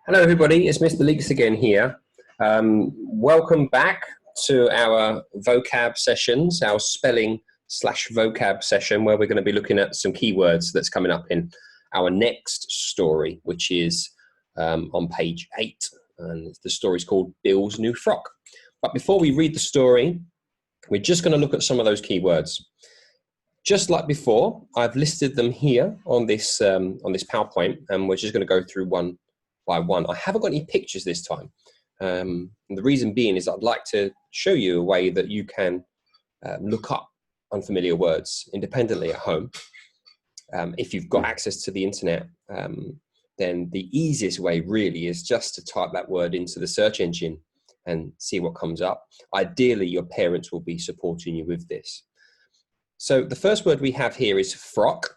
Hello everybody, it's Mr. Leeks again here. Welcome back to our vocab sessions, our spelling/vocab session, where we're going to be looking at some keywords that's coming up in our next story, which is on page 8. And the story is called Bill's New Frock. But before we read the story, we're just going to look at some of those keywords. Just like before, I've listed them here on this PowerPoint, and we're just going to go through one by one. I haven't got any pictures this time. And the reason being is I'd like to show you a way that you can look up unfamiliar words independently at home. If you've got access to the internet, then the easiest way really is just to type that word into the search engine and see what comes up. Ideally, your parents will be supporting you with this. So the first word we have here is frock.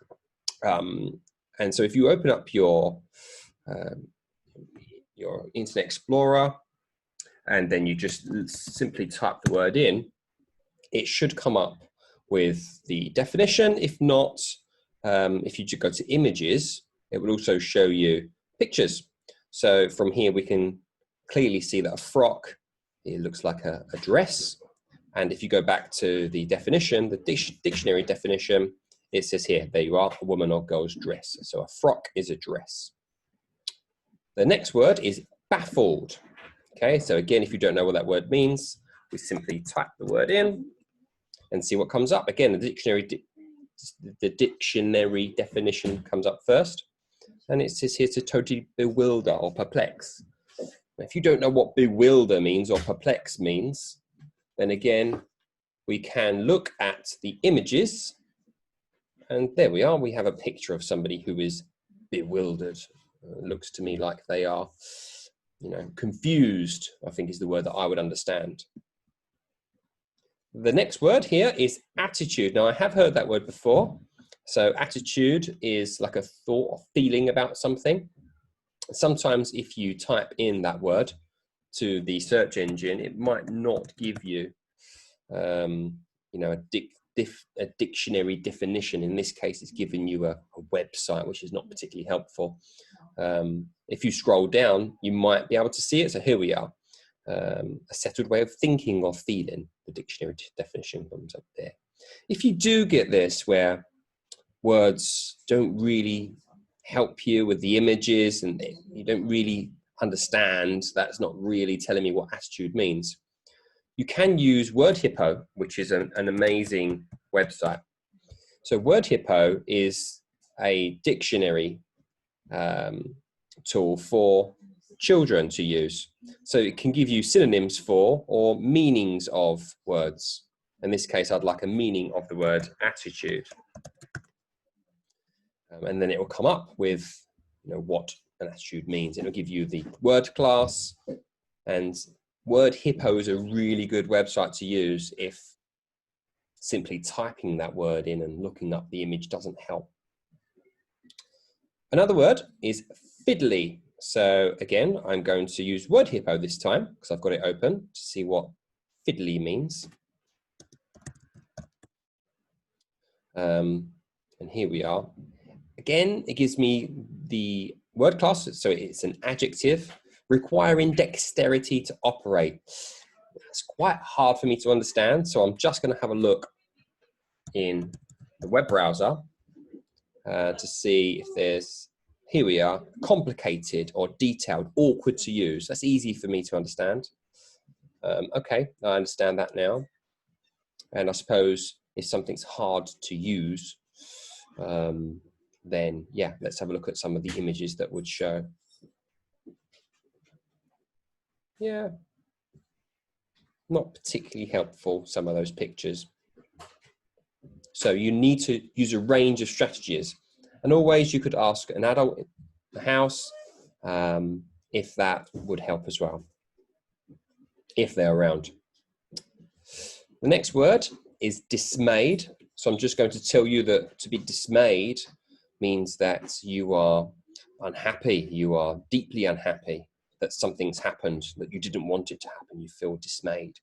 And so if you open up your Internet Explorer and then you just simply type the word in, it should come up with the definition. If not, if you just go to images, it will also show you pictures. So from here we can clearly see that a frock, it looks like a dress. And if you go back to the definition, the dictionary definition, it says here, there you are, a woman or girl's dress. So a frock is a dress. The next word is baffled. Okay, so again, if you don't know what that word means, we simply type the word in and see what comes up. Again, the dictionary definition comes up first, and it says here to totally bewilder or perplex. If you don't know what bewilder means or perplex means, then again, we can look at the images, and there we are. We have a picture of somebody who is bewildered. It looks to me like they are, confused, I think is the word that I would understand. The next word here is attitude. Now, I have heard that word before. So attitude is like a thought or feeling about something. Sometimes if you type in that word to the search engine, it might not give you, a dictionary definition. In this case, it's giving you a website, which is not particularly helpful. If you scroll down, you might be able to see it. So here we are, a settled way of thinking or feeling. The dictionary definition comes up there. If you do get this, where words don't really help you with the images and you don't really understand, that's not really telling me what attitude means, you can use WordHippo, which is an amazing website. So WordHippo is a dictionary tool for children to use. So it can give you synonyms for or meanings of words. In this case, I'd like a meaning of the word attitude. And then it will come up with what an attitude means. It will give you the word class, and WordHippo is a really good website to use if simply typing that word in and looking up the image doesn't help. Another word is fiddly. So again, I'm going to use WordHippo this time because I've got it open to see what fiddly means. And here we are. Again, it gives me the word class, so it's an adjective requiring dexterity to operate. It's quite hard for me to understand, so I'm just going to have a look in the web browser to see if there's, here we are, complicated or detailed, awkward to use. That's easy for me to understand. Okay, I understand that now. And I suppose if something's hard to use, then yeah, let's have a look at some of the images that would show. Yeah, not particularly helpful, some of those pictures. So you need to use a range of strategies. And always you could ask an adult in the house if that would help as well, if they're around. The next word is dismayed. So I'm just going to tell you that to be dismayed means that you are unhappy, you are deeply unhappy, that something's happened, that you didn't want it to happen, you feel dismayed.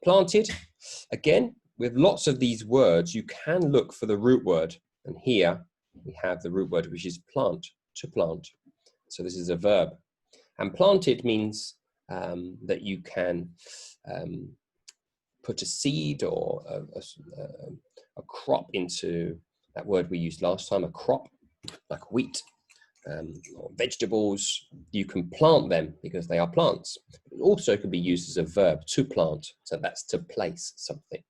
Planted, again, with lots of these words, you can look for the root word. And here we have the root word, which is plant, to plant. So this is a verb. And planted means that you can put a seed or a crop into that word we used last time, a crop, like wheat or vegetables. You can plant them because they are plants. It also can be used as a verb, to plant. So that's to place something.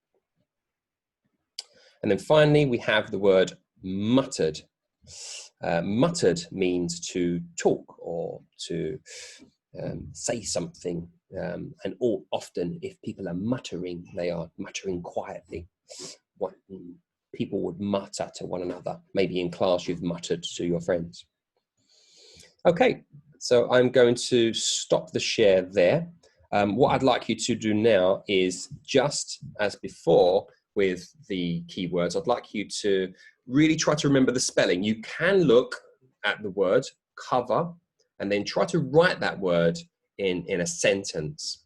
And then finally, we have the word muttered. Muttered means to talk or to say something. And often, if people are muttering, they are muttering quietly. What people would mutter to one another. Maybe in class, you've muttered to your friends. Okay, so I'm going to stop the share there. What I'd like you to do now is, just as before with the keywords, I'd like you to really try to remember the spelling. You can look at the word, cover, and then try to write that word in a sentence.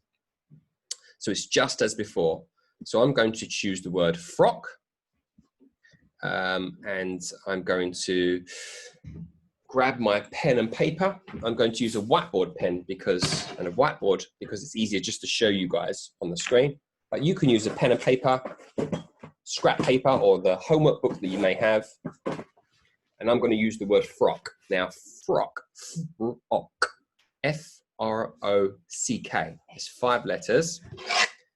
So it's just as before. So I'm going to choose the word frock, and I'm going to grab my pen and paper. I'm going to use a whiteboard pen and a whiteboard because it's easier just to show you guys on the screen. But you can use a pen and paper, scrap paper, or the homework book that you may have. And I'm going to use the word frock. Now, frock, F-R-O-C-K. It's 5 letters.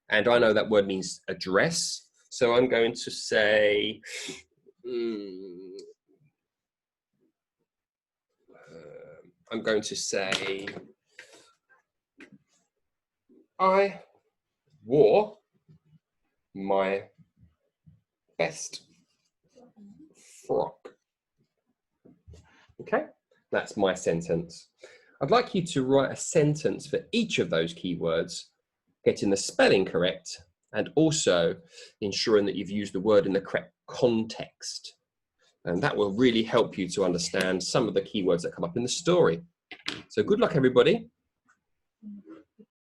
And I know that word means address. So I'm going to say, I wore my best frock. Okay, that's my sentence. I'd like you to write a sentence for each of those keywords, getting the spelling correct, and also ensuring that you've used the word in the correct context. And that will really help you to understand some of the keywords that come up in the story. So good luck, everybody.